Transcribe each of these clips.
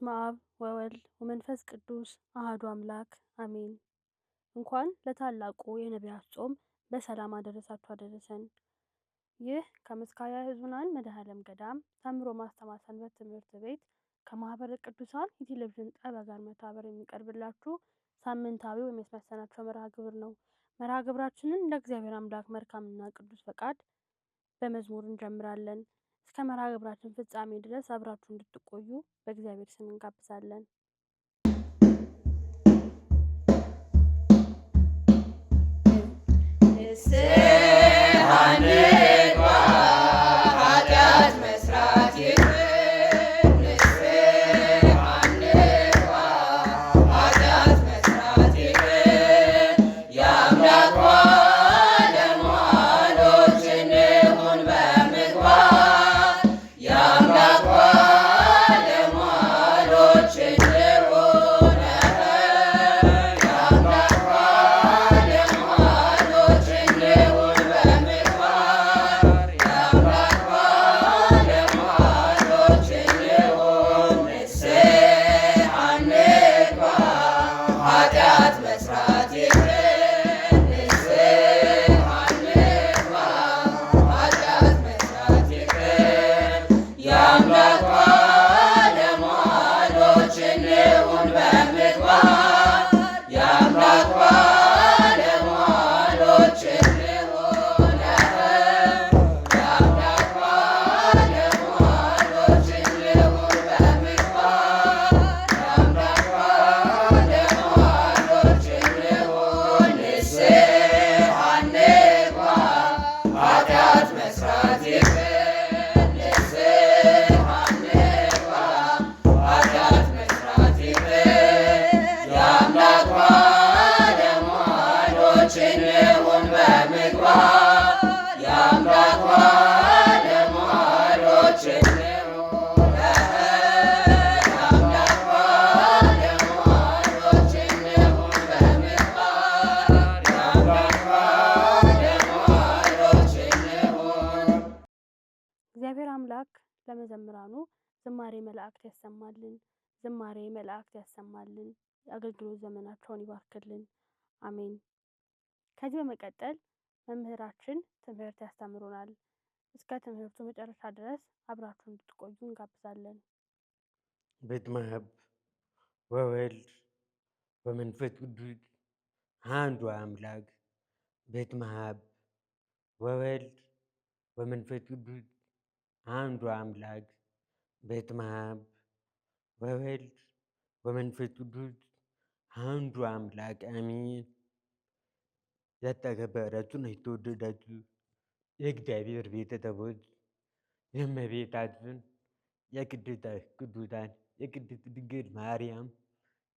በስመ አብ ወወልድ ወመንፈስ ቅዱስ አሐዱ አምላክ አሜን። እንኳን ለታላቁ የነቢያት ጾም በሰላም አደረሳችሁ አደረሰን። ይህ ከምስካየ ኅዙናን መድኃኔዓለም ገዳም ተምሮ ማስተማር ሰንበት ትምህርት ቤት ከማኅበረ ቅዱሳን የቴሌቪዥን ጣቢያ ጋር መተባበር የሚቀርብላችሁ ሳምንታዊው የሚያስመሰናቸው መርሃ ግብር ነው። መርሃ ግብራችንን እንደ እግዚአብሔር አምላክ መልካምና ቅዱስ ፈቃድ በመዝሙር እንጀምራለን። እስከ መርሃ ግብራችን ፍጻሜ ድረስ አብራችሁ እንድትቆዩ በእግዚአብሔር ስም እንጋብዛለን። እግዚአብሔር አምላክ ለመዘምራኑ ዝማሬ መላእክት ያሰማልን፣ ዝማሬ መላእክት ያሰማልን፣ የአገልግሎት ዘመናቸውን ይባርክልን፣ አሜን። ከዚህ በመቀጠል መምህራችን ትምህርት ያስተምሩናል። እስከ ትምህርቱ መጨረሻ ድረስ አብራችሁ እንድትቆዩ እንጋብዛለን። በስመ አብ ወወልድ ወመንፈስ ቅዱስ አሐዱ አምላክ። በስመ አብ ወወልድ ወመንፈስ ቅዱስ አሐዱ አምላክ። በስመ አብ ወወልድ ወመንፈስ ቅዱስ አሐዱ አምላክ አሜን። የተከበራችሁና የተወደዳችሁ የእግዚአብሔር ቤተሰቦች፣ የእመቤታችን የቅድስተ ቅዱሳን የቅድስት ድንግል ማርያም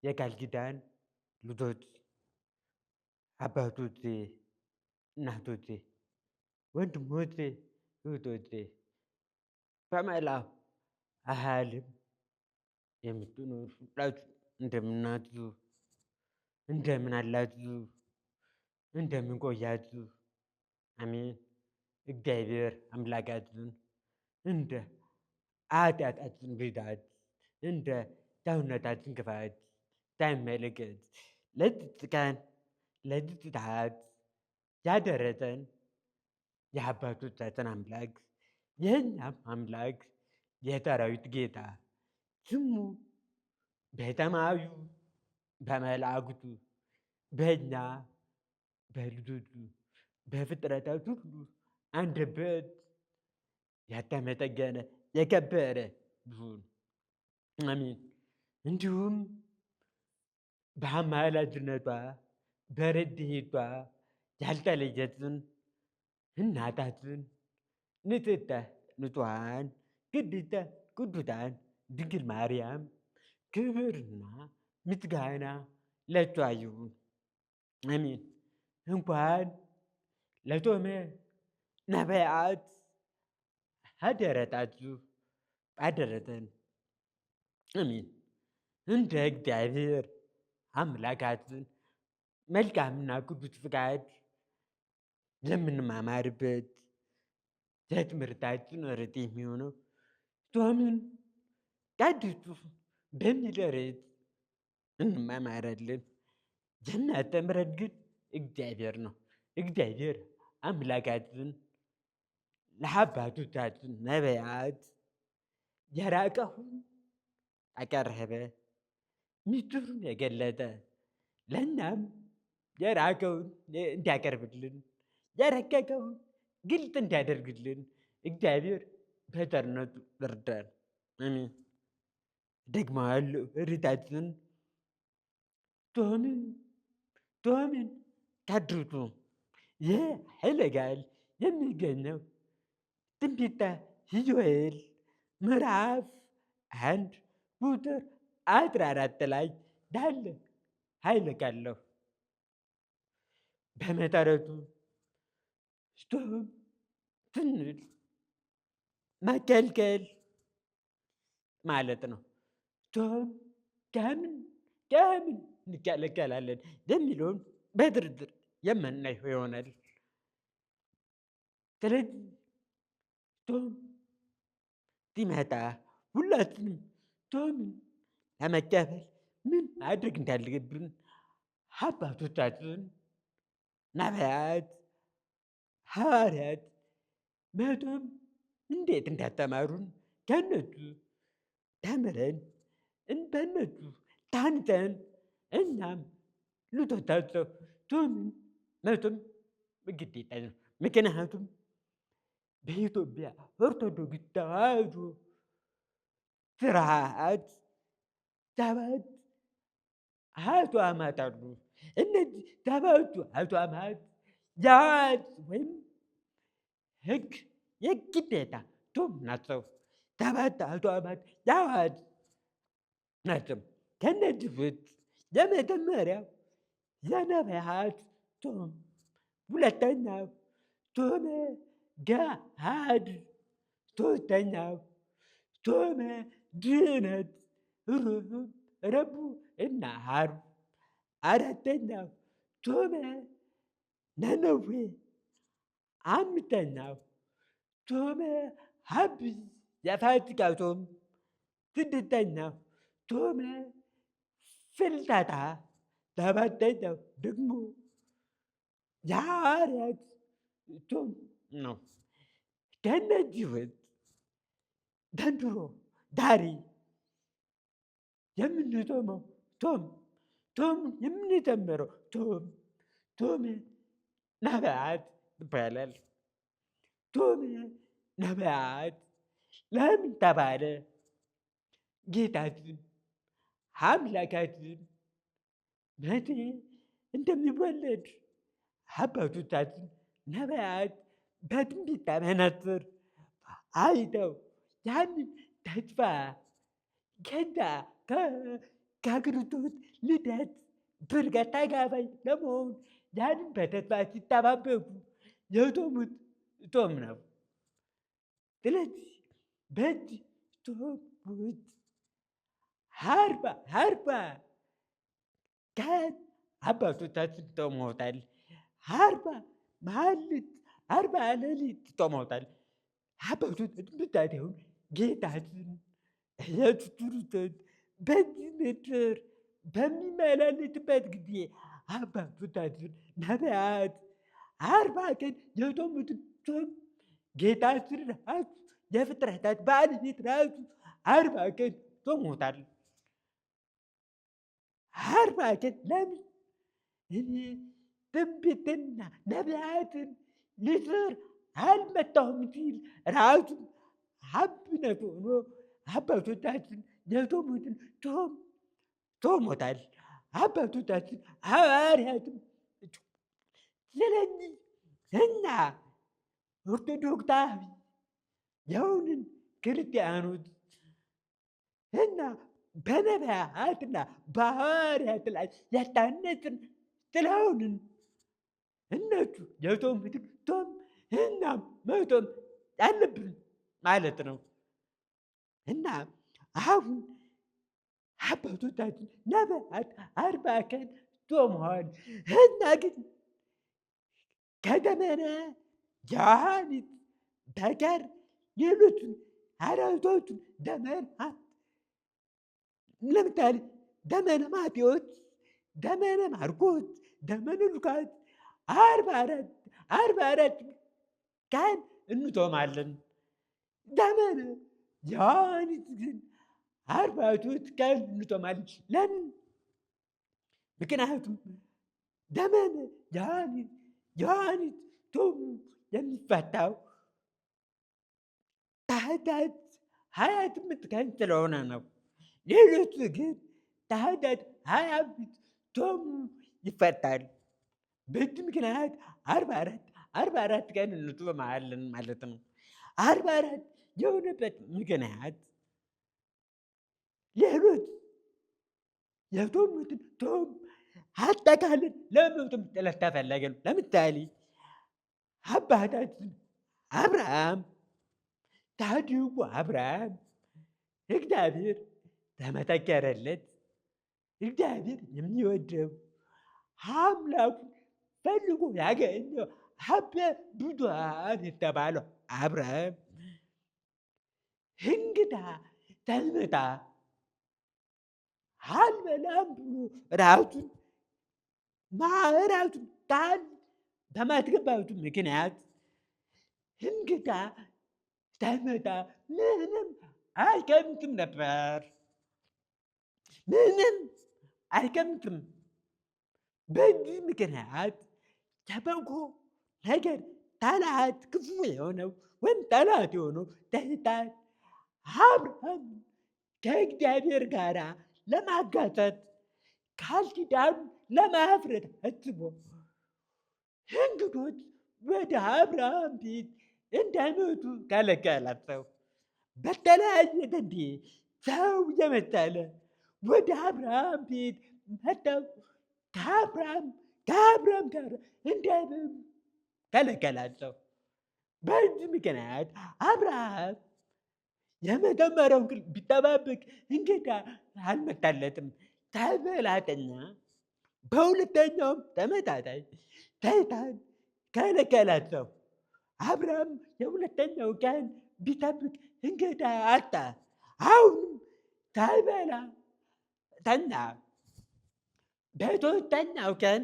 የቃል ኪዳን ልጆች፣ አባቶቼ፣ እናቶቼ፣ ወንድሞቼ፣ እህቶቼ በመላው ዓለም የምትኖሩ ሁላችሁ እንደምናችሁ፣ እንደምን አላችሁ? እንደምን ቆያችሁ? አሜን። እግዚአብሔር አምላካችን እንደ ኃጢአታችን ብዛት እንደ ሰውነታችን ክፋት ሳይመለከት ለዚች ቀን ለዚች ሰዓት ያደረሰን የአባቶቻችን አምላክ የእኛም አምላክ የሰራዊት ጌታ ስሙ በሰማዩ በመላእክቱ በእኛ በልጆቹ በፍጥረታት ሁሉ አንደበት የተመሰገነ የከበረ ይሁን፣ አሜን። እንዲሁም በአማላጅነቷ በረድኤቷ ያልተለየችን እናታችን ንጽሕተ ንጹሐን ቅድስተ ቅዱሳን ድንግል ማርያም ክብርና ምስጋና ለእሷ ይሁን፣ አሜን። እንኳን ለጾመ ነቢያት አደረሳችሁ አደረሰን፣ አሜን። እንደ እግዚአብሔር አምላካችን መልካምና ቅዱስ ፍቃድ የምንማማርበት የትምህርታችን ርዕስ የሚሆነው ጾምን ቀድሱ በሚል ርዕስ እንማማራለን። የሚያስተምረን ግን እግዚአብሔር ነው። እግዚአብሔር አምላካችን ለአባቶቻችን ነቢያት የራቀውን አቀረበ፣ ምስጢሩን የገለጠ ለእኛም የራቀውን እንዲያቀርብልን የረቀቀውን ግልጥ እንዲያደርግልን እግዚአብሔር በቸርነቱ ይርዳን። አሜን። ደግመዋለሁ። ርዕሳችን ቶምን ታድርቱ። ይህ ኃይለ ቃል የሚገኘው ትንቢተ ኢዮኤል ምዕራፍ 1 ቁጥር 14 ላይ ያለ ኃይለ ቃል ነው። በመሰረቱ ጾም ስንል መከልከል ማለት ነው። ጾም ከምን እንከለከላለን የሚለውን በዝርዝር የምናየው ይሆናል። ስለዚህ ጾም ሲመጣ ሁላችንም ጾምን ለመቀበል ምን ማድረግ እንዳለብን አባቶቻችን ነቢያት፣ ሐዋርያት መጾም እንዴት እንዳስተማሩን ከእነሱ ተምረን በእነሱ ታንጸን እኛም ልጆቻቸው ጾምን መጾም ግዴታ ነው። ምክንያቱም በኢትዮጵያ ኦርቶዶክስ ተዋሕዶ ስርዓት 7 አጽዋማት አሉ። እነዚህ 7ቱ አጽዋማት የአዋጅ ወይም ሕግ የግዴታ ጾም ናቸው። 7 አጽዋማት የአዋጅ ናቸው። ከእነዚህ ውስጥ የመጀመሪያው የነቢያት ጾም፣ ሁለተኛው ጾመ ገሃድ፣ ሦስተኛው ጾመ ድኅነት ረቡዕ እና ዓርብ፣ አራተኛው ጾመ ነነዌ፣ አምስተኛው ጾመ ዐቢይ የፋሲካ ጾም፣ ስድስተኛው ጾመ ፍልሰታ፣ ሰባተኛው ደግሞ የሐዋርያት ጾም ነው። ከእነዚህ ውስጥ ዘንድሮ ዛሬ የምንጾመው ጾም የምንጀምረው ጾመ ነቢያት ይባላል። ጾመ ነቢያት ለምን ተባለ? ጌታችን አምላካችን መቼ እንደሚወለድ አባቶቻችን ነቢያት በትንቢተ መነጽር አይተው ያንን ተስፋ ከዛ ከክርስቶስ ልደት በዕርገት ተካፋይ ለመሆን ያንን በተስፋ ሲጠባበቁ የጾሙት ጾም ነው። ስለዚህ በዚህ ጾም ውስጥ 40 ቀን አባቶቻችን ጾመውታል። 40 መዓልት 40 ሌሊት ጾመውታል። አባቶቻችን ብቻ ሳይሆን ጌታችን ኢየሱስ ክርስቶስ በዚህ ምድር በሚመላለስበት ጊዜ አባቶቻችን ነቢያት 40 ቀን የጾሙትን ጾም ጌታችን ራሱ የፍጥረታት ባለቤት ራሱ 40 ቀን ጾሞታል። 40 ቀን ለምን? እኔ ትንቢትና ነቢያትን ልሽር አልመጣሁም ሲል ራሱ አብነት ሆኖ አባቶቻችን የጾሙትን ጾም ጾሞታል። አባቶቻችን ሐዋርያትም ስለዚህ እኛ ኦርቶዶክሳዊ የሆንን ክርስቲያኖች እና በነቢያትና በሐዋርያት ላይ ያታነጽን ስለሆንን እነሱ የጾሙትን ጾም እናም መጾም አለብን ማለት ነው። እና አሁን አባቶቻችን ነቢያት 40 ቀን ጾመዋል። እና ግን ከዘመነ ዮሐንስ በቀር ሌሎቹን 4ቱን ዘመናት ለምሳሌ ዘመነ ማቴዎስ፣ ዘመነ ማርቆስ፣ ዘመነ ሉቃስ 44 ቀን እንጾማለን። ዘመነ ዮሐንስ ግን 43 ቀን እንጾማለን። ለምን? ምክንያቱም ዘመነ ዮሐንስ ጾሙ የሚፈታው ታኅሳስ 28 ቀን ስለሆነ ነው። ሌሎቹ ግን ታኅሳስ 25 ጾሙ ይፈታል። በዚህ ምክንያት 44 ቀን እንጾማለን ማለት ነው። 44 የሆነበት ምክንያት ሌሎች የጾሙትን ጾም አጠቃለን ለመጾም ስለተፈለገ ነው። ለምሳሌ አባታችን አብርሃም፣ ጻድቁ አብርሃም እግዚአብሔር ተመሰከረለት። እግዚአብሔር የሚወደው አምላኩን ፈልጎ ያገኘው ሀብተ ብዙኃን የተባለው አብርሃም እንግዳ ሳይመጣ አልበላም ብሎ ራሱን ቃል በማስገባቱ ምክንያት እንግዳ ሳይመጣ ምንም አይቀምጥም ነበር። ምንም አይቀምጥም። በዚህ ምክንያት ከበጎ ነገር ጠላት ክፉ የሆነው ወይም ጠላት የሆነው ሰይጣን አብርሃም ከእግዚአብሔር ጋር ለማጋጨት ቃል ኪዳኑን ለማፍረስ አስቦ እንግዶች ወደ አብርሃም ቤት እንዳይመጡ ከለከላቸው። በተለያየ ዘዴ ሰው የመሰለ ወደ አብርሃም ቤት መጥተው ከአብርሃም ጋር እንዳይበሉ ከለከላቸው። በዚህ ምክንያት አብርሃም የመጀመሪያውን ቀን ቢጠባበቅ እንግዳ አልመጣለትም፣ ሳይበላ ተኛ። በሁለተኛውም ተመሳሳይ ሰይጣን ከለከላቸው። አብርሃም የሁለተኛው ቀን ቢጠብቅ እንግዳ አጣ። አሁንም ሳይበላ ተኛ። በሦስተኛው ቀን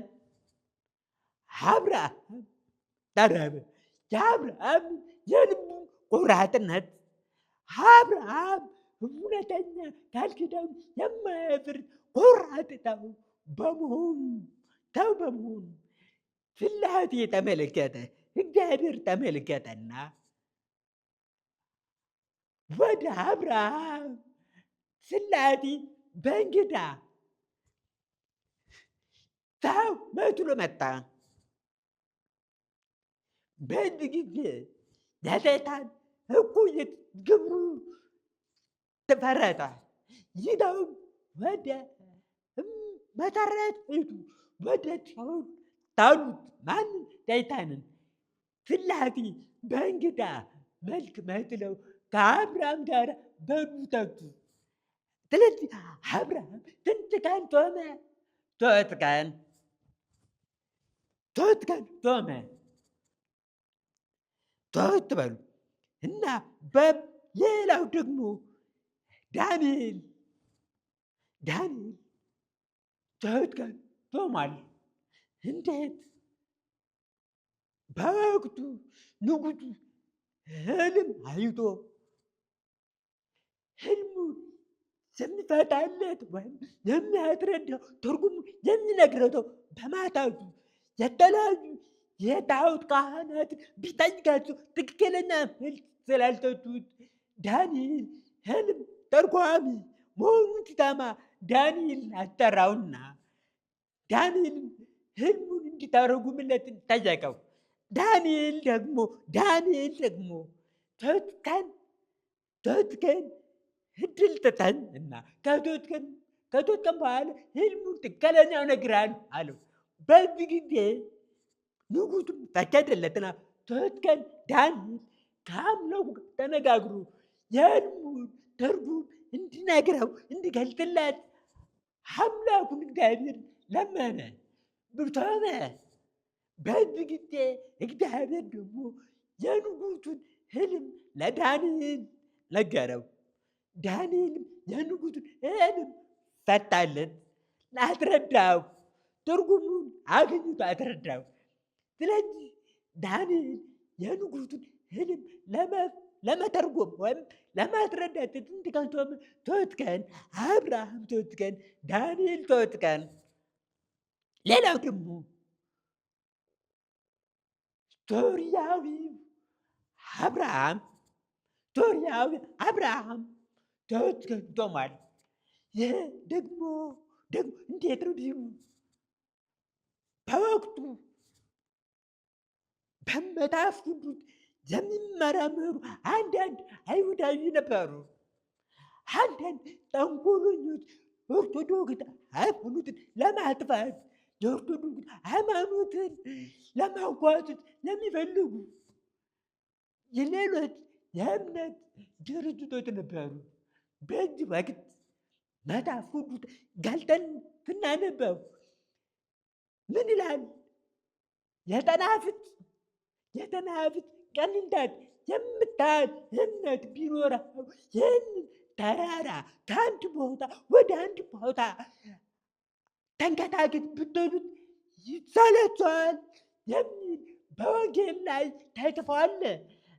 አብርሃም ተራበ። የአብርሃም የልቡ ቆራጥነት አብርሃም እውነተኛ ቃል ኪዳኑን የማያፈርስ ቆራጥ ሰው በመሆኑ ፍላቴ ተመለከተ። እግዚአብሔር ተመለከተና ወደ አብርሃም ፍላቴ በእንግዳ ሰው መስሎ መጣ። በዚህ ጊዜ የሰይጣን እኩይት ግብሩ ተፈረጠ። ይዘውም ወደ መሰረት ሄዱ። ወደ ሲኦል ጣሉት። ማንን? ሰይጣንን። ፍላቴ በእንግዳ መልክ መስለው ከአብርሃም ጋር በሉ ጠጡ። ስለዚህ አብርሃም ስንት ቀን ጾመ? 3 ቀን ጾመ። 3 በሉ እና በሌላው ደግሞ ዳንኤል 3 ቀን ጾሟል። እንዴት? በወቅቱ ንጉሡ ሕልም አይቶ ሕልሙን የሚፈታለት ወይም የሚያስረዳው ትርጉሙ የሚነግረው ሰው በማጣቱ የተለያዩ የጣዖት ካህናትን ቢጠይቃቸው ትክክለኛ መልስ ስላልሰጡት ዳንኤል ሕልም ተርጓሚ መሆኑን ሲሰማ ዳንኤል አስጠራውና ዳንኤል ሕልሙን እንዲተረጉምለት ጠየቀው። ዳንኤል ደግሞ 3 ቀን እድል ስጠኝ እና ከሶስት ቀን በኋላ ሕልሙን ትክክለኛው እነግርሃለሁ አለው። በዚህ ጊዜ ንጉሡም ፈቀደለትና 3 ቀን ዳንኤል ከአምላኩ ጋር ተነጋግሮ የሕልሙን ትርጉም እንዲነግረው እንዲገልጥለት አምላኩን እግዚአብሔር ለመነ። ጾመ። በዚህ ጊዜ እግዚአብሔር ደግሞ የንጉሡን ሕልም ለዳንኤል ነገረው። ዳንኤልም የንጉሡን ሕልም ፈታለት፣ ላስረዳው፣ ትርጉሙን አግኝቶ አስረዳው። ስለዚህ ዳንኤል የንጉሡን ሕልም ለመተርጎም ወይም ለማስረዳት ጥንት ከቶም 3 ቀን፣ አብርሃም 3 ቀን፣ ዳንኤል 3 ቀን። ሌላው ደግሞ ሶርያዊው አብርሃም 3 ቀን ጾሟል። ይህ ደግሞ እንዴት ነው ቢሉ በወቅቱ በመጽሐፍ ቅዱስ የሚመራመሩ አንዳንድ አይሁዳዊ ነበሩ። አንዳንድ ተንኮለኞች ኦርቶዶክስ ሃይማኖትን ለማጥፋት የኦርቶዶክስ ሃይማኖትን ለማጓተት የሚፈልጉ የሌሎች የእምነት ድርጅቶች ነበሩ። በዚህ ወቅት መጽሐፍ ቅዱስ ገልጠን ስናነበው ምን ይላል? የተናፍት ቀንዳት የምታህል እምነት ቢኖረው ይህንን ተራራ ከአንድ ቦታ ወደ አንድ ቦታ ተንቀሳቀስ ብትሉት ይሰለቸዋል የሚል በወንጌል ላይ ተጽፏል።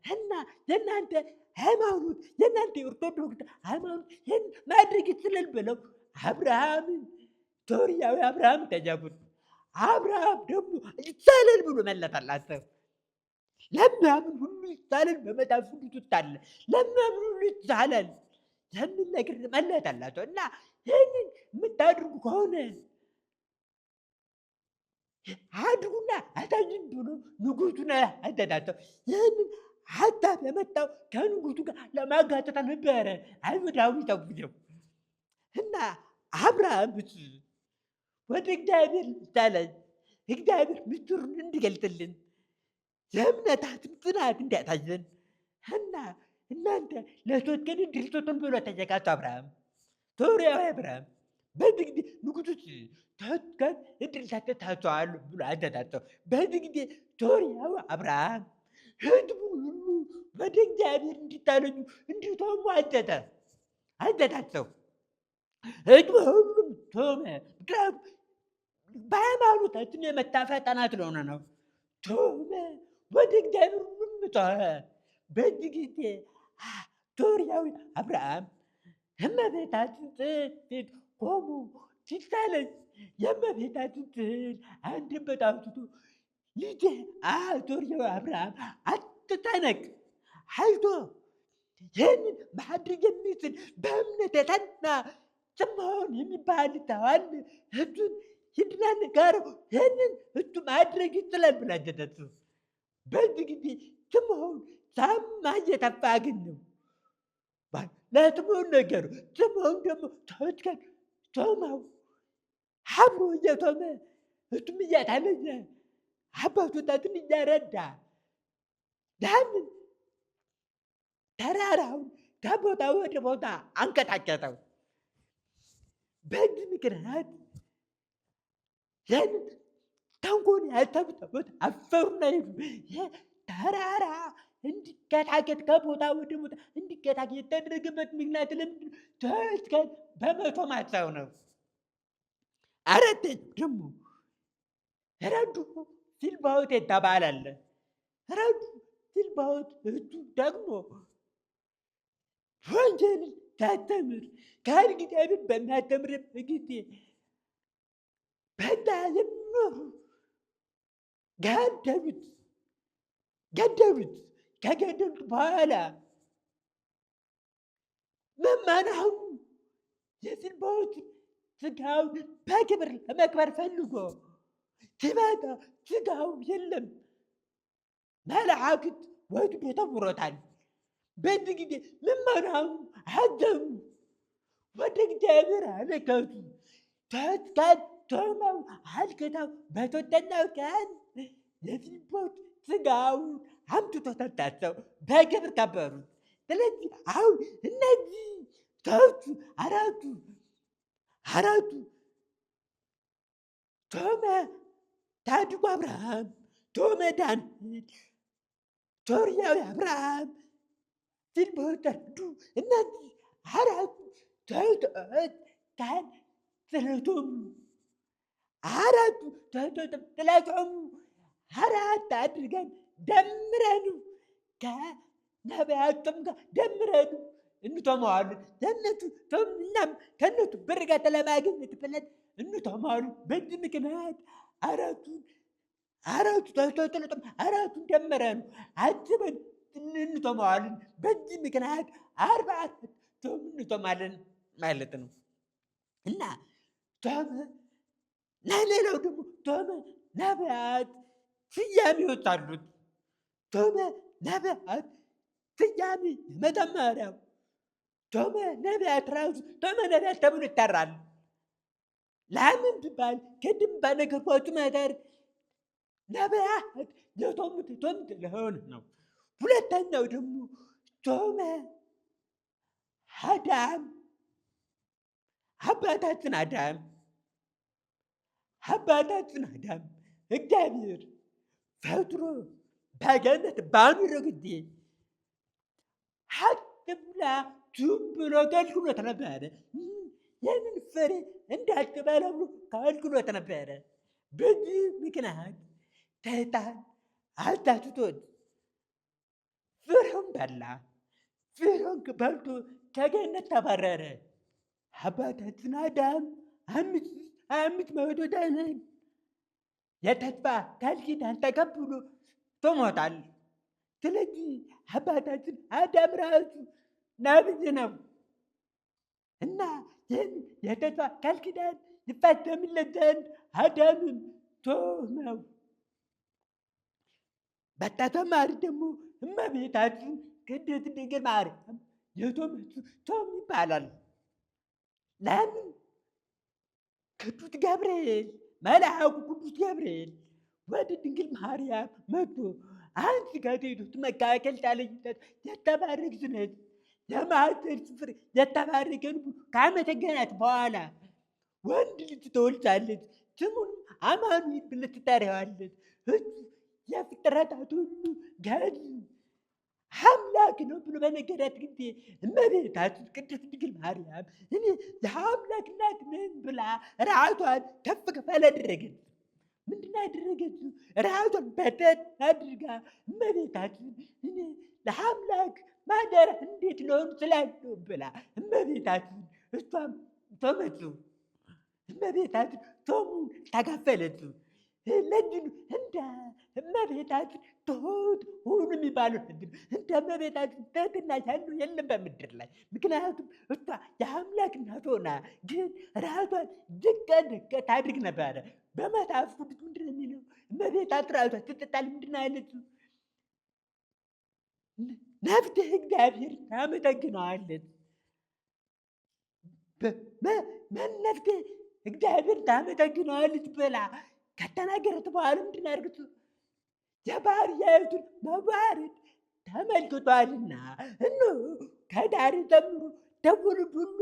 እና የእናንተ ሃይማኖት የእናንተ የኦርቶዶክስ ሃይማኖት ይህን ማድረግ ይችላል ብለው ሶርያዊ አብርሃም ጠየቁት። አብርሃም ደግሞ ይቻላል ብሎ መለሰላቸው። ለሚያምን ሁሉ ይቻላል፣ በመጽሐፍ ቅዱስ ውስጥ አለ። ለሚያምን ሁሉ ይቻላል የሚል ነገር መለሰላቸው። እና ይህንን የምታድርጉ ከሆነ አድርጉና አሳዩኝ ብሎ ንጉሡን አዘዛቸው። ይህንን ሀሳብ የመጣው ከንጉሡ ጋር ለማጋጨት ነበረ አይሁዳዊ ሰውየው። እና አብርሃም ወደ እግዚአብሔር ይቻላል እግዚአብሔር ምስጢሩን እንዲገልጥልን የእምነታችን ጽናት እንዲያሳየን እና እናንተ ለ3 ቀን እድል ስጡን ብሎ ጠየቃቸው። ሶርያዊ አብርሃም በዚህ ጊዜ ንጉሡ 3 ቀን እድል ሰጥቻችኋል ብሎ አዘዛቸው። በዚህ ጊዜ ሶርያዊ አብርሃም ሕዝቡን ሁሉ ወደ እግዚአብሔር እንዲታለኙ እንዲጾሙ አዘዛቸው። ሕዝቡ ሁሉም ጾመ። በሃይማኖታችን የመጣ ፈተና ስለሆነ ነው። ጾመ፣ ወደ እግዚአብሔር ሁሉም ጮኸ። በዚህ ጊዜ ሶርያዊ አብርሃም የእመቤታችን ፊት ቆሞ ሲሳለኝ የእመቤታችን ስዕል አንደበት አውጥቶ ልጄ ሶርያዊ አብርሃም አትጨነቅ፣ አይዞህ፣ ይህንን ማድረግ የሚችል በእምነት የጸና ስምዖን የሚባል ሰው አለ፣ እሱን ሂድና ንገረው፣ ይህንን እሱ ማድረግ ይችላል ብላ አዘዘችው። በዚህ ጊዜ ስምዖን ሳማ እየተፋ አገኘው። ለስምዖን ነገሩ። ስምዖን ደግሞ 3 ቀን ጾመው አብሮ እየጾመ እሱም እያታለየ አባቶቻችን እያረዳ ያንን ተራራውን ከቦታ ወደ ቦታ አንቀጣቀጠው። በዚህ ምክንያት ያንን ተንኮል ያልተብጠበት አፈሩና ሄዱ። ተራራ እንዲቀጣቀጥ ከቦታ ወደ ቦታ እንዲቀጣቀጥ የተደረገበት ምክንያት ለምንድን ነው? 3 ቀን በመጾማቸው ነው። አራተኛው ደግሞ ረዱ ሲልባዎት የተባለ አለ። ረዱ ሲልባዎት እሱ ደግሞ ወንጌልን ታስተምር ከእግዚአብሔር በሚያስተምርበት ጊዜ በዛ የሚኖሩ ገደሉት። ከገደሉት በኋላ ምዕመናኑ የሲልባዎት ስጋውን በክብር ለመቅበር ፈልጎ ሲመጣ ስጋው የለም፣ መላእክት ወስዶ ሰውሮታል። በዚህ ጊዜ ምዕመናኑ አዘኑ፣ ወደ እግዚአብሔር አለቀሱ። 3 ቀን ጾመው አልቅሰው በ3ኛው ቀን የሲልባዎት ስጋውን አምጥቶ ሰጣቸው፣ በክብር ቀበሩት። ስለዚህ አሁን እነዚህ ሰዎቹ አራቱ ጾመ ጻድቁ አብርሃም፣ ጾመ ዳንኤል፣ ሶርያዊ አብርሃም፣ ሲልባዎት ረዱ። እነዚህ አራቱ ሰዎች ስለቶም አራቱ ጥላቶሙ አራት አድርገን ደምረን ከነቢያቱም ጋር ደምረን እንተማዋለን። ለእነቱ እናም ከእነቱ በረከት ለማግኘት ብለን እንተማዋለን። በዚህ ምክንያት አራቱን ደምረን አጅበን እንተማዋለን። በዚህ ምክንያት 40 ቶም እንተማለን ማለት ነው እና ቶም ሌላው ደግሞ ቶመ ነቢያት ስያሜዎች አሉት። ቶመ ነቢያት ስያሜ መጀመሪያው ቶመ ነቢያት ራሱ ቶመ ነቢያት ተብሎ ይጠራል። ለምን ቢባል ቅድም በነገርኳችሁ መሰረት ነቢያት የቶሙት ቶም ስለሆነ ነው። ሁለተኛው ደግሞ ቶመ አዳም አባታችን አዳም እግዚአብሔር ፈጥሮ በገነት ባኖረው ጊዜ አትብላ ዝም ብሎ ከልክሎት ነበረ። ይህንን ፍሬ እንዳትበላ ብሎ ከልክሎት ነበረ። በዚህ ምክንያት ሰይጣን አሳስቶት ፍሬውን በላ። ፍሬውን በልቶ ከገነት ተባረረ። አባታችን አዳም 500 ዘመን የተስፋ ቃል ኪዳን ተቀብሎ ሞቷል። ስለዚህ አባታችን አዳም ራሱ ነብይ ነው እና ይህን የተስፋ ቃል ኪዳን ይፈጸምለት ዘንድ አዳምን ቶመው። በተጨማሪ ደግሞ እመቤታችን ቅድስት ድንግል ማርያም የቶመችው ቶም ይባላል። ለምን? ቅዱስ ገብርኤል መልአኩ ቅዱስ ገብርኤል ወደ ድንግል ማርያም መጥቶ አንቺ ከሴቶች መካከል ተለይተሽ የተባረክሽ ነሽ፣ የማኅፀንሽ ፍሬ የተባረከ ነው ብሎ ካመሰገናት በኋላ ወንድ ልጅ ትወልጃለሽ፣ ስሙንም አማኑኤል ብለሽ ትጠሪዋለሽ። እሱ የፍጥረታት ሁሉ ገዥ አምላክ ነው ብሎ በነገራት ጊዜ እመቤታችን ቅድስት ድንግል ማርያም እኔ የአምላክ እናት ነኝ ብላ ራሷን ከፍ ከፍ አላደረገች። ምንድን ያደረገችው? ራሷን በደት አድርጋ እመቤታችን እኔ ለአምላክ ማደሪያ እንዴት ልሆን እችላለሁ ብላ እመቤታችን እሷም ቶመችው። እመቤታችን ቶሙን ተካፈለችው። ለዚህ እንደ እመቤታችን ትሁት ሁኑ የሚባለው እንደ እመቤታችን ትህትና ያለው የለም በምድር ላይ። ምክንያቱም እሷ የአምላክ እናት ሆና ግን ራሷን ዝቅ ታድርግ ነበረ። በመጽሐፍ ቅዱስ ምንድን ነው የሚለው? እመቤታችን ራሷን ስትጣል ምንድን ነው ያለችው? ነፍሴ እግዚአብሔር ታመሰግነዋለች። ነፍሴ እግዚአብሔር ታመሰግነዋለች ብላ ከተናገረት በኋላ ምንድን ነው ያደረገችው? የባሪያይቱን መዋረድ ተመልክቷልና እነሆ ከዛሬ ጀምሮ ትውልድ ሁሉ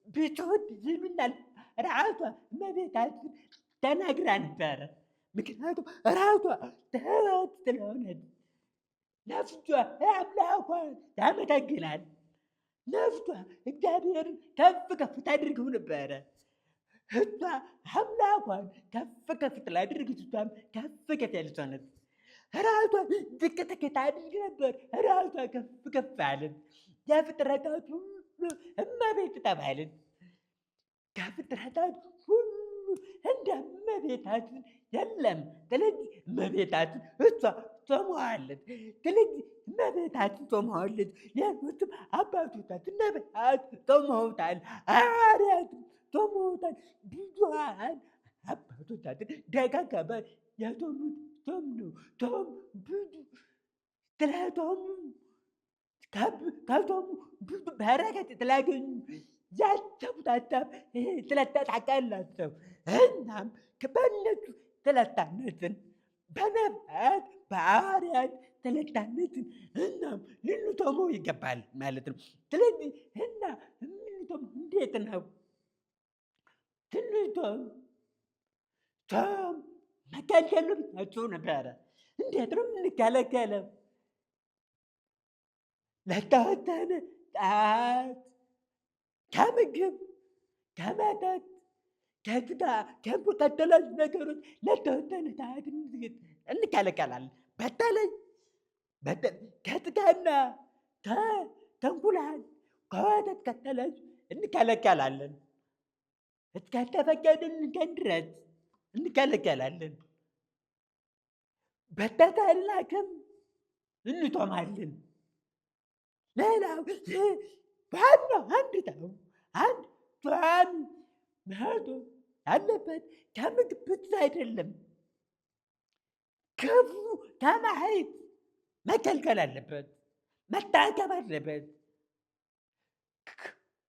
ብፅዕት ይሉኛል። ራሷ እመቤታችን ተናግራ ነበረ። ምክንያቱም ራሷ ትሁት ስለሆነች ነፍሷ አምላኳን ታመሰግናል። ነፍሷ እግዚአብሔርን ከፍ ከፍ ታድርገው ነበረ። እሷ አምላኳን ከፍ ከፍ ስላደረገች እሷም ከፍ ከፍ ያለች ሆነች። ራሷን ዝቅ ዝቅ ታድርግ ነበር። ራሷ ከፍ ከፍ አለች። የፍጥረታት ሁሉ እመቤት ተባለች። ከፍጥረታት ሁሉ እንደ እመቤታችን የለም። ስለዚህ እመቤታችን እሷ ጾመዋለች። ስለዚህ እመቤታችን ጾመዋለች። ሌሎችም አባቶቻችን ነቢያት ጾመውታል። ሐዋርያትም ጾመውታል። ብዙኃን አባቶቻችን ደጋገበ የጾሙት ጾም ነው። ጾም ብዙ ስለጾሙ ከጾሙ ብዙ በረከት ስላገኙ ያሰቡት ሀሳብ ስለተሳካላቸው እናም በእነሱ ስለታነጽን በነቢያት በሐዋርያት ስለታነጽን እናም ልንጾመው ይገባል ማለት ነው። ስለዚህ እና የምንጾመው እንዴት ነው? ስንጾም ጾም መከልከል ብያችሁ ነበረ። እንዴት ነው የምንከለከለው? ለተወሰነ ሰዓት ከምግብ ከመጠጥ ከስጋ ከተለያዩ ነገሮች ለተወሰነ ሰዓት እንከለከላለን። በተለይ ከስጋና ከእንቁላል ከወተት ከተለያዩ እንከለከላለን። እስከተፈቀደልን ድረስ እንከለከላለን። በተቻለን አቅም እንጾማለን። ሌላው ዋናው አንድ ጾም መጾም ያለበት ከምግብ ብቻ አይደለም፣ ክፉ ከማየት መከልከል አለበት፣ መታቀብ አለበት።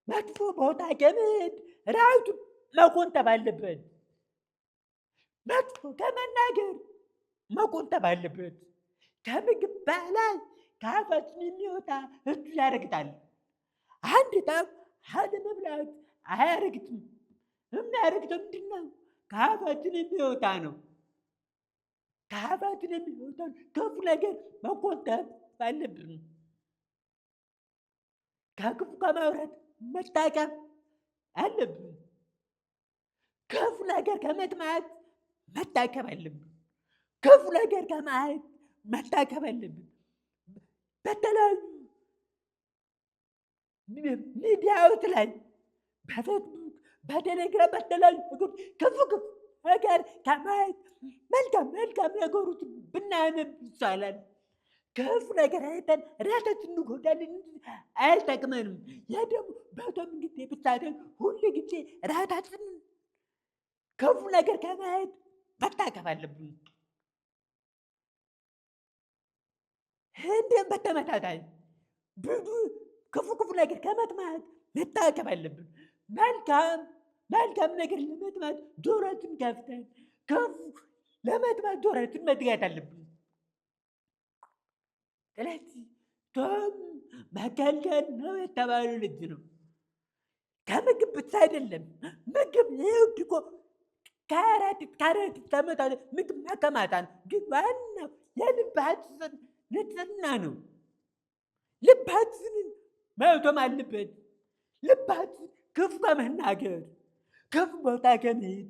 መጥፎ ቦታ ከመሄድ ራሱን መቆጠብ አለበት። መጥፎ ከመናገር መቆጠብ አለበት። ከምግብ በላይ ከአፋችን የሚወጣ እሱ ያረግጣል። አንድ ሰው አለመብላት አያረግጥም። የሚያረግጠው ምንድን ነው? ከአፋችን የሚወጣ ነው። ከአፋችን የሚወጣው ክፉ ነገር መቆጠብ አለብን። ከክፉ ከማውራት መታቀብ አለብን። ክፉ ነገር ከመስማት መታቀብ አለብን። ክፉ ነገር ከማየት መታቀብ አለብን። በተለያዩ ሚዲያዎች ላይ በፌስቡክ፣ በቴሌግራም በተለያዩ ክፉ ነገር ከማየት መልካም ነገሮች ብናነብ ይቻላል። ክፉ ነገር አይተን ራሳችን እንጎዳለን እንጂ አይጠቅመንም። ይህ ደግሞ በጾም ጊዜ ብቻ አይደለም፣ ሁል ጊዜ ራሳችንን ክፉ ነገር ከማየት መታቀብ አለብን። እንዲህም በተመሳሳይ ብዙ ክፉ ነገር ከመስማት መታቀብ አለብን። መልካም ነገር ለመስማት ጆሮአችን ከፍተን ክፉ ለመስማት ጆሮአችን መዝጋት አለብን። ስለዚህ ጾም መከልከል ነው የተባለው ልጅ ነው። ከምግብ ብቻ አይደለም። ምግብ ይኸውልህ እኮ ከአራት ምግብ መከማታን ግን ዋናው የልባችን ንጽህና ነው። ልባችንን መውቶም አለበት። ልባችን ክፉ ከመናገር፣ ክፉ ቦታ ከመሄድ፣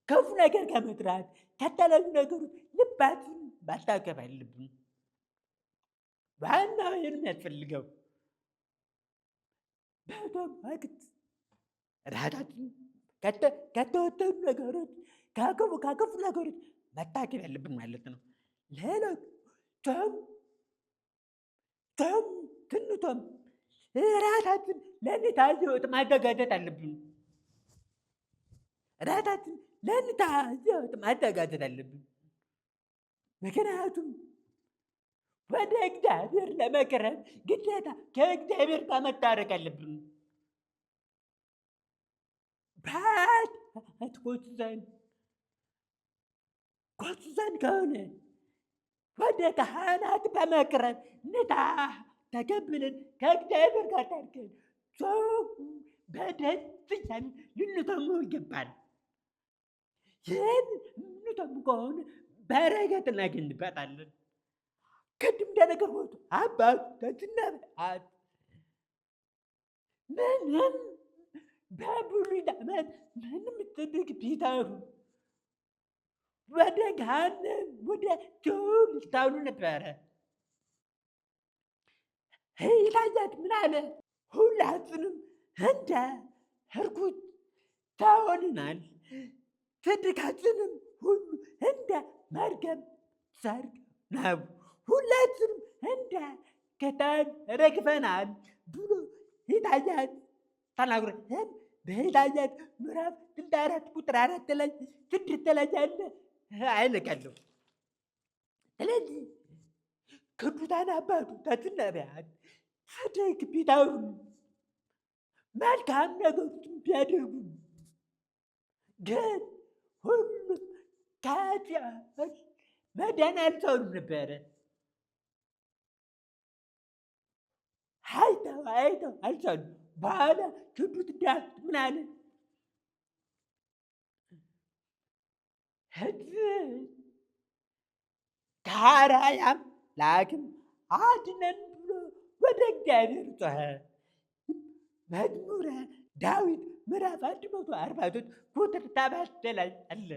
ክፉ ነገር ከመጥራት፣ ከተለያዩ ነገሮች ልባችን ማስታቀብ አለብን። ዋናው ይህን የሚያስፈልገው በጾም ወቅት ራሳችን ከተወሰኑ ነገሮች ከክፉ ነገሮች መታቀብ ያለብን ማለት ነው። ሌላው ጾም ስንጾም ራሳችን ለንስሐ ሕይወት ማዘጋጀት አለብን። ራሳችን ለንስሐ ሕይወት ማዘጋጀት አለብን። ምክንያቱም ወደ እግዚአብሔር ለመቅረብ ግዴታ ከእግዚአብሔር ጋር መታረቅ አለብን። ኮስዘን ከሆነ ወደ ካህናት በመቅረብ ንስሐ ተቀብለን ከእግዚአብሔር ጋር ታርቀን በደስታ ልንጾመው ይገባል። ይህን የምንጾም ከሆነ በረከት እናገኝበታለን። ቅድም እንደነገርኩት አባቶቻችንና ነቢያት ምንም በብሉይ ዘመን ምንም ጽድቅ ቢሰሩ ወደ ገሃነም ወደ ሲኦል ይጣሉ ነበረ። ኢሳይያስ ምን አለ? ሁላችንም እንደ እርኩስ ተሆነናል፣ ጽድቃችንም ሁሉ እንደ መርገም ሰርግ ነው፣ ሁላችንም እንደ ቅጠል ረግፈናል ብሎ ኢሳይያስ ተናግሯል። በኢሳይያስ ምዕራፍ 64 ቁጥር 4 ላይ 6 ላይ ያለ አይልቃለሁ። ስለዚህ ቅዱሳን አባቶቻችን ነቢያት ጽድቅ ቢሰሩ መልካም ነገሮችን ቢያደርጉ ግን ሁሉም ከኃጢአት መዳን አልቻሉም ነበረ። አይተው አልቻሉም። በኋላ ቅዱስ ዳዊት ምን አለ? ሕዝብ ከአርያም ላክም አድነን ብሎ ወደ እግዚአብሔር ጮኸ። መዝሙረ ዳዊት ምዕራፍ 143 ቁጥር 7 ላይ አለ።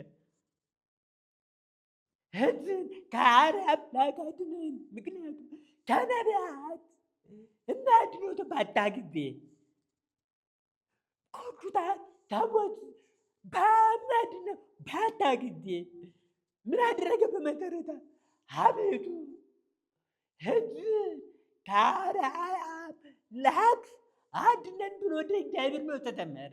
ሕዝብን ከአሕዛብ ላካድነን። ምክንያቱም ከነቢያት የሚያድኑት ባጣ ጊዜ ቅዱሳን ሰዎች በሚያድነው ባጣ ጊዜ ምን አደረገ? በመሰረተ አቤቱ ሕዝብን ከአሕዛብ ላክ አድነን ብሎ ወደ እግዚአብሔር መውሰድ ጀመረ።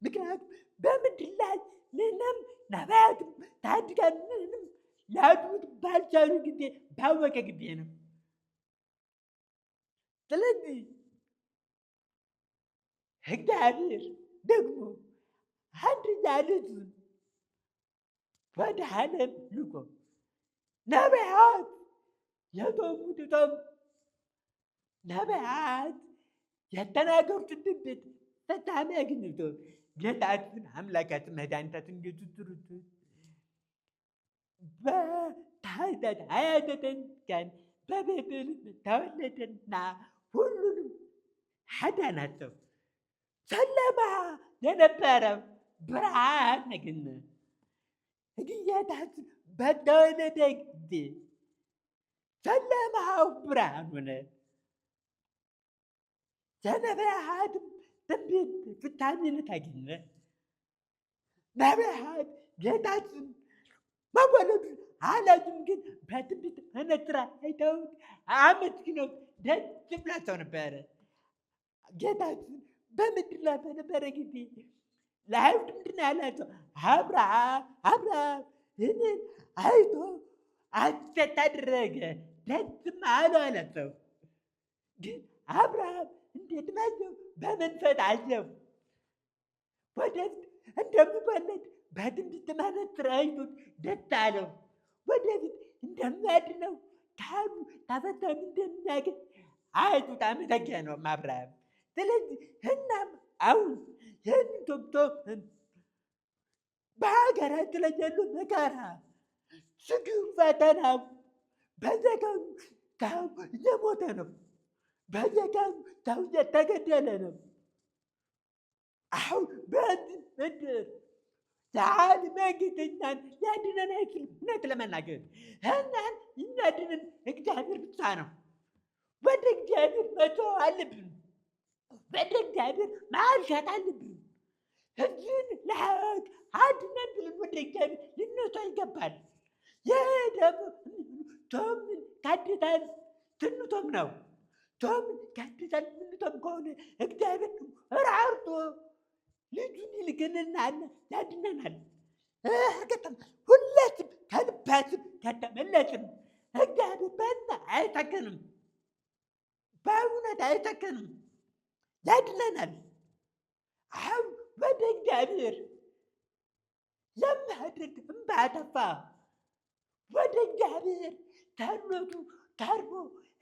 ምክንያቱም በምድር ላይ ምንም ነቢያትም ጻድቃን ምንም ሊያድኑት ባልቻሉ ጊዜ ባወቀ ጊዜ ነው። ስለዚህ እግዚአብሔር ደግሞ አንድያ ልጁን ወደ ዓለም ልኮ ነቢያት የሰሙት ሰሙ፣ ነቢያት የተናገሩትን ትንቢት ፍጻሜ አግኝቶ ጌታችን አምላካችን መድኃኒታችን ኢየሱስ ክርስቶስ በታኅሳስ 29 ቀን በቤተልሔም ተወለደና ሁሉንም አዳናቸው። ጨለማ የነበረው ብርሃን አገኘ። ጌታችን በተወለደ ጊዜ ጨለማው ብርሃን ሆነ። የነቢያትም ትንቢት ፍጻሜነት አገኘ። ነቢያት ጌታችን መወለዱን አላዩም፣ ግን በትንቢት መነጽር አይተውት አመስግነው ደስ ብሏቸው ነበረ። ጌታችን በምድር ላይ በነበረ ጊዜ ለአይሁድ ምንድን ነው ያላቸው? አብርሃም እኔን አይቶ ሐሴት አደረገ ደስም አለው አላቸው። ግን አብርሃም እንዴት አየው? በመንፈስ አየው። ወደፊት እንደሚወለድ በትንቢት መነጽር አይቶት ደስ አለው። ወደፊት እንደሚያድነው ካህኑ ተፈታሚ እንደሚያገኝ አይቶት አመሰገነው አብርሃም። ስለዚህ እናም አሁን ይህንን ቶብቶ በሀገራችን ላይ ያሉ መከራ ችግር ፈተናው በየቀኑ ሰው እየሞተ ነው። በየቀኑ ሰው እየተገደለ ነው። አሁን በዚህ ምድር ዛሬ መንግስት እኛን ሊያድነን አይችልም። እውነት ለመናገር እኛን የሚያድነን እግዚአብሔር ብቻ ነው። ወደ እግዚአብሔር መጮህ አለብን። ወደ እግዚአብሔር ማልቀስ አለብን። ሕዝብን ለሕግ አድነን ብለን ወደ እግዚአብሔር ልንወጣ ይገባል። ይህ ደግሞ ቶምን ካድታን ስንቶም ነው። ቶምን ካድታን ስንቶም ከሆነ እግዚአብሔር ራርቶ ልጁን ይልክልናል፣ ያድነናል። ገጠም ሁላችን ከልባችን ከተመለስን እግዚአብሔር በእኛ አይጨክንም፣ በእውነት አይጨክንም፣ ያድነናል። አሁን ወደ እግዚአብሔር የሚያደርግ እንባ ጠፋ። ወደ እግዚአብሔር ተኖቱ ተርቦ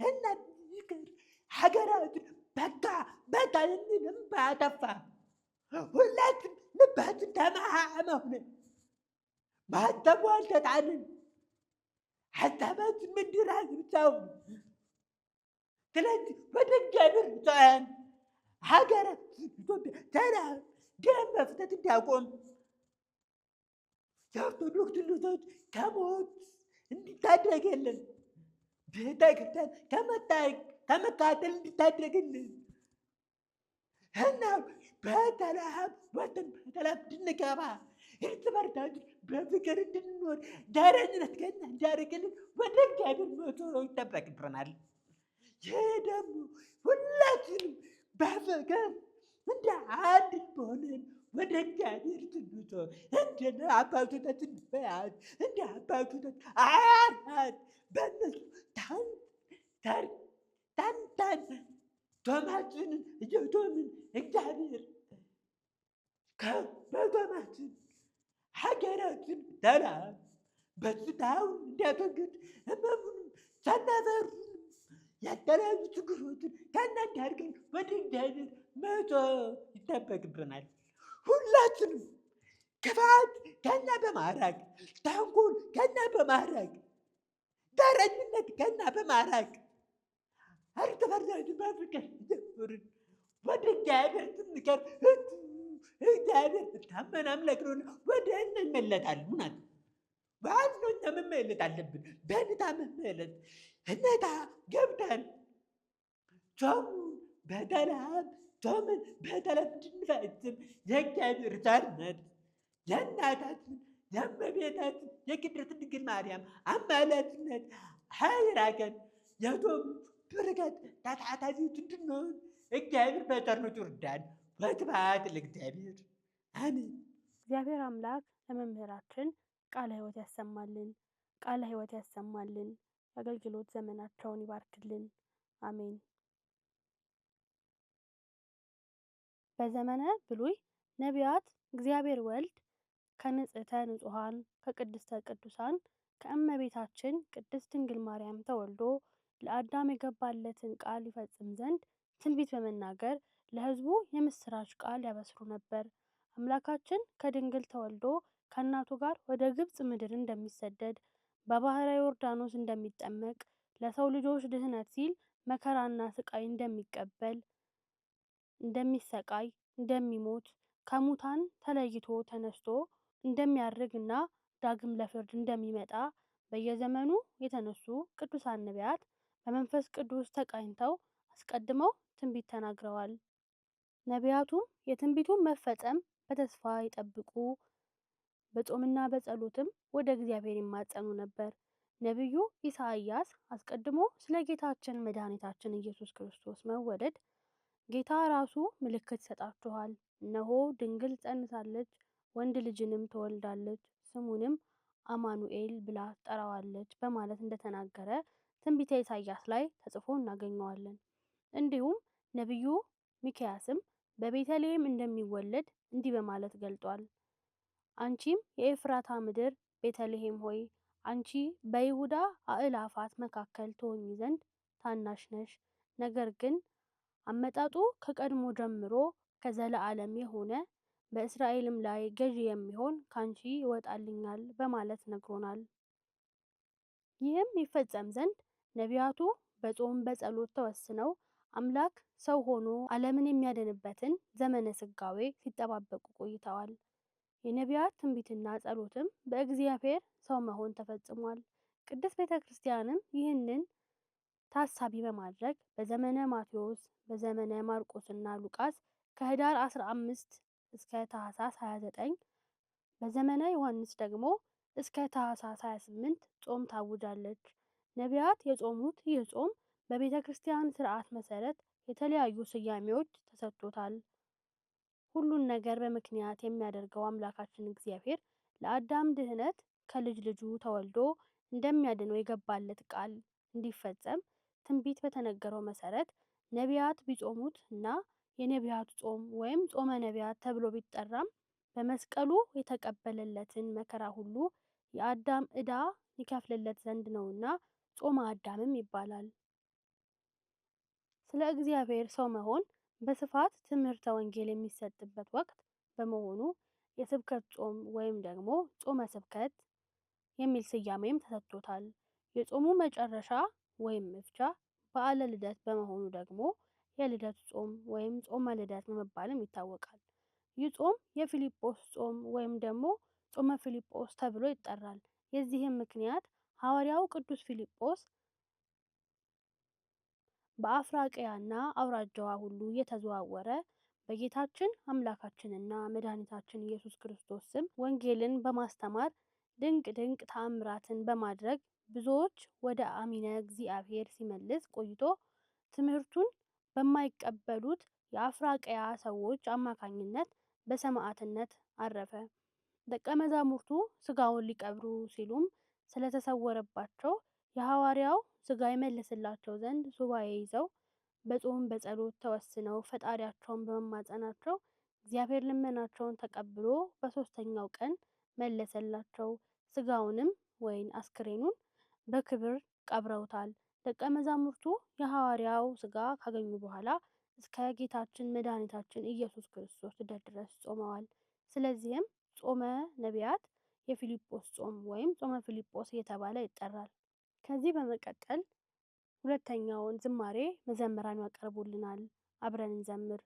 እና ይቅር ሀገራችን በቃ የሚል እንባ ጠፋ። ሁላችን ልባችን ተማሐመ ሆነ። ማተቡ አልተጣልን። ሀሳባችን ምድር ብቻ ሆነ። ስለዚህ ወደ እግዚአብሔር ጮኸን ሀገራችን ኢትዮጵያ ሰላም፣ ደም መፍሰስ እንዲያቆም የኦርቶዶክስ ልጆች ከሞት እንዲታደግልን፣ ቤተ ክርስቲያን ከመቃጠል እንዲታደግልን እና በሰላም ወጥተን በሰላም እንድንገባ እርስ በርሳችን በፍቅር እንድንኖር ዘረኝነት ከእኛ እንዲያርቅልን ወደ እግዚአብሔር መጮህ ይጠበቅብናል። ይህ ደግሞ ሁላችንም በፍቅር እንደ አንድ ሆነን ወደ እግዚአብሔር ስንጮህ እንደ አባቶቻችን ነቢያት እንደ አባቶቻችን አያት በእነሱ ታንታን ቶማችንን እየቶምን እግዚአብሔር በቶማችን ሀገራችን ሰላም በሽታውን እንዲያስወግድ ህመሙንም ሰናፈሩንም የተለያዩ ችግሮችን ከእናንተ አድርገን ወደ እግዚአብሔር መጮህ ይጠበቅብናል። ሁላችንም ክፋት ከእኛ በማራቅ፣ ተንኮል ከእኛ በማራቅ፣ ዘረኝነት ከእኛ በማራቅ እርስ በርሳችን በፍቅር እየኖርን ወደ እግዚአብሔር ስንቀርብ እግዚአብሔር ታመን አምላክ ነውና ወደ እንመለጣለን። እውነት በአዝኖ እኛ መመለጥ አለብን። በንታ መመለጥ እነታ ገብተን ጾሙ በተለሃብ ጾምን በተለብ እንድንፈጽም የእግዚአብሔር ቸርነት የእናታችን የእመቤታችን የቅድስት ድንግል ማርያም አማላጅነት ሀይራገን የጾሙ በረከት ተሳታፊዎች እንድንሆን እግዚአብሔር በቸርነቱ ይርዳን። ወስብሐት ለእግዚአብሔር አሜን። እግዚአብሔር አምላክ ለመምህራችን ቃለ ሕይወት ያሰማልን፣ ቃለ ሕይወት ያሰማልን። የአገልግሎት ዘመናቸውን ይባርክልን። አሜን። በዘመነ ብሉይ ነቢያት እግዚአብሔር ወልድ ከንጽሕተ ንጹሐን ከቅድስተ ቅዱሳን ከእመቤታችን ቅድስት ድንግል ማርያም ተወልዶ ለአዳም የገባለትን ቃል ይፈጽም ዘንድ ትንቢት በመናገር ለሕዝቡ የምስራች ቃል ያበስሩ ነበር። አምላካችን ከድንግል ተወልዶ ከእናቱ ጋር ወደ ግብፅ ምድር እንደሚሰደድ፣ በባሕረ ዮርዳኖስ እንደሚጠመቅ፣ ለሰው ልጆች ድህነት ሲል መከራና ስቃይ እንደሚቀበል፣ እንደሚሰቃይ፣ እንደሚሞት፣ ከሙታን ተለይቶ ተነስቶ እንደሚያርግና ዳግም ለፍርድ እንደሚመጣ በየዘመኑ የተነሱ ቅዱሳን ነቢያት በመንፈስ ቅዱስ ተቃኝተው አስቀድመው ትንቢት ተናግረዋል። ነቢያቱም የትንቢቱን መፈጸም በተስፋ ይጠብቁ፣ በጾምና በጸሎትም ወደ እግዚአብሔር ይማጸኑ ነበር። ነቢዩ ኢሳይያስ አስቀድሞ ስለ ጌታችን መድኃኒታችን ኢየሱስ ክርስቶስ መወለድ ጌታ ራሱ ምልክት ይሰጣችኋል፣ እነሆ ድንግል ጸንሳለች፣ ወንድ ልጅንም ትወልዳለች፣ ስሙንም አማኑኤል ብላ ትጠራዋለች በማለት እንደተናገረ ትንቢተ ኢሳይያስ ላይ ተጽፎ እናገኘዋለን። እንዲሁም ነቢዩ ሚክያስም በቤተልሔም እንደሚወለድ እንዲህ በማለት ገልጧል። አንቺም የኤፍራታ ምድር ቤተልሔም ሆይ አንቺ በይሁዳ አእላፋት መካከል ትሆኚ ዘንድ ታናሽ ነሽ፣ ነገር ግን አመጣጡ ከቀድሞ ጀምሮ ከዘለዓለም የሆነ በእስራኤልም ላይ ገዢ የሚሆን ካንቺ ይወጣልኛል በማለት ነግሮናል። ይህም ይፈጸም ዘንድ ነቢያቱ በጾም በጸሎት ተወስነው አምላክ ሰው ሆኖ ዓለምን የሚያድንበትን ዘመነ ስጋዌ ሲጠባበቁ ቆይተዋል። የነቢያት ትንቢትና ጸሎትም በእግዚአብሔር ሰው መሆን ተፈጽሟል። ቅድስት ቤተ ክርስቲያንም ይህንን ታሳቢ በማድረግ በዘመነ ማቴዎስ፣ በዘመነ ማርቆስና ሉቃስ ከህዳር 15 እስከ ታኅሳስ 29 በዘመነ ዮሐንስ ደግሞ እስከ ታኅሳስ 28 ጾም ታውጃለች። ነቢያት የጾሙት ይህ ጾም በቤተ ክርስቲያን ስርዓት መሰረት የተለያዩ ስያሜዎች ተሰጥቶታል። ሁሉን ነገር በምክንያት የሚያደርገው አምላካችን እግዚአብሔር ለአዳም ድህነት ከልጅ ልጁ ተወልዶ እንደሚያድነው የገባለት ቃል እንዲፈጸም ትንቢት በተነገረው መሰረት ነቢያት ቢጾሙት እና የነቢያት ጾም ወይም ጾመ ነቢያት ተብሎ ቢጠራም በመስቀሉ የተቀበለለትን መከራ ሁሉ የአዳም ዕዳ ይከፍልለት ዘንድ ነውና ጾመ አዳምም ይባላል። ስለ እግዚአብሔር ሰው መሆን በስፋት ትምህርተ ወንጌል የሚሰጥበት ወቅት በመሆኑ የስብከት ጾም ወይም ደግሞ ጾመ ስብከት የሚል ስያሜም ተሰጥቶታል። የጾሙ መጨረሻ ወይም መፍቻ በዓለ ልደት በመሆኑ ደግሞ የልደት ጾም ወይም ጾመ ልደት በመባልም ይታወቃል። ይህ ጾም የፊልጶስ ጾም ወይም ደግሞ ጾመ ፊልጶስ ተብሎ ይጠራል። የዚህም ምክንያት ሐዋርያው ቅዱስ ፊልጶስ በአፍራቅያና አውራጃዋ ሁሉ እየተዘዋወረ በጌታችን አምላካችንና መድኃኒታችን ኢየሱስ ክርስቶስ ስም ወንጌልን በማስተማር ድንቅ ድንቅ ተአምራትን በማድረግ ብዙዎች ወደ አሚነ እግዚአብሔር ሲመልስ ቆይቶ ትምህርቱን በማይቀበሉት የአፍራቅያ ሰዎች አማካኝነት በሰማዕትነት አረፈ። ደቀ መዛሙርቱ ስጋውን ሊቀብሩ ሲሉም ስለተሰወረባቸው የሐዋርያው ስጋ ይመልስላቸው ዘንድ ሱባኤ ይዘው በጾም በጸሎት ተወስነው ፈጣሪያቸውን በመማጸናቸው እግዚአብሔር ልመናቸውን ተቀብሎ በሶስተኛው ቀን መለሰላቸው። ስጋውንም ወይም አስክሬኑን በክብር ቀብረውታል። ደቀ መዛሙርቱ የሐዋርያው ስጋ ካገኙ በኋላ እስከ ጌታችን መድኃኒታችን ኢየሱስ ክርስቶስ ልደት ድረስ ጾመዋል። ስለዚህም ጾመ ነቢያት የፊልጶስ ጾም ወይም ጾመ ፊልጶስ እየተባለ ይጠራል። ከዚህ በመቀጠል ሁለተኛውን ዝማሬ መዘምራን ያቀርቡልናል። አብረን እንዘምር።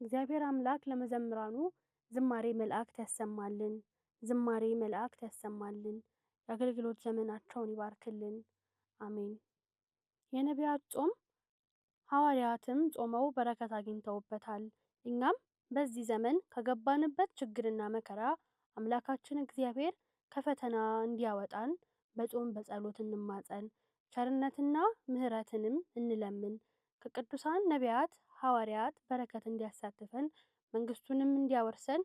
እግዚአብሔር አምላክ ለመዘምራኑ ዝማሬ መላእክት ያሰማልን፣ ዝማሬ መላእክት ያሰማልን። የአገልግሎት ዘመናቸውን ይባርክልን። አሜን። የነቢያት ጾም ሐዋርያትም ጾመው በረከት አግኝተውበታል። እኛም በዚህ ዘመን ከገባንበት ችግርና መከራ አምላካችን እግዚአብሔር ከፈተና እንዲያወጣን በጾም በጸሎት እንማጸን፣ ቸርነትና ምሕረትንም እንለምን። ከቅዱሳን ነቢያት ሐዋርያት በረከት እንዲያሳትፈን መንግስቱንም እንዲያወርሰን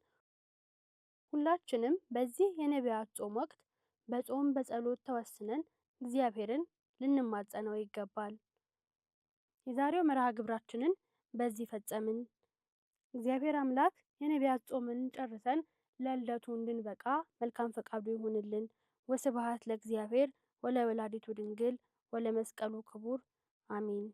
ሁላችንም በዚህ የነቢያት ጾም ወቅት በጾም በጸሎት ተወስነን እግዚአብሔርን ልንማጸነው ይገባል። የዛሬው መርሃ ግብራችንን በዚህ ፈጸምን። እግዚአብሔር አምላክ የነቢያት ጾምን ጨርሰን ለልደቱ እንድንበቃ መልካም ፈቃዱ ይሁንልን። ወስብሐት ለእግዚአብሔር ወለወላዲቱ ድንግል ወለመስቀሉ ክቡር አሜን።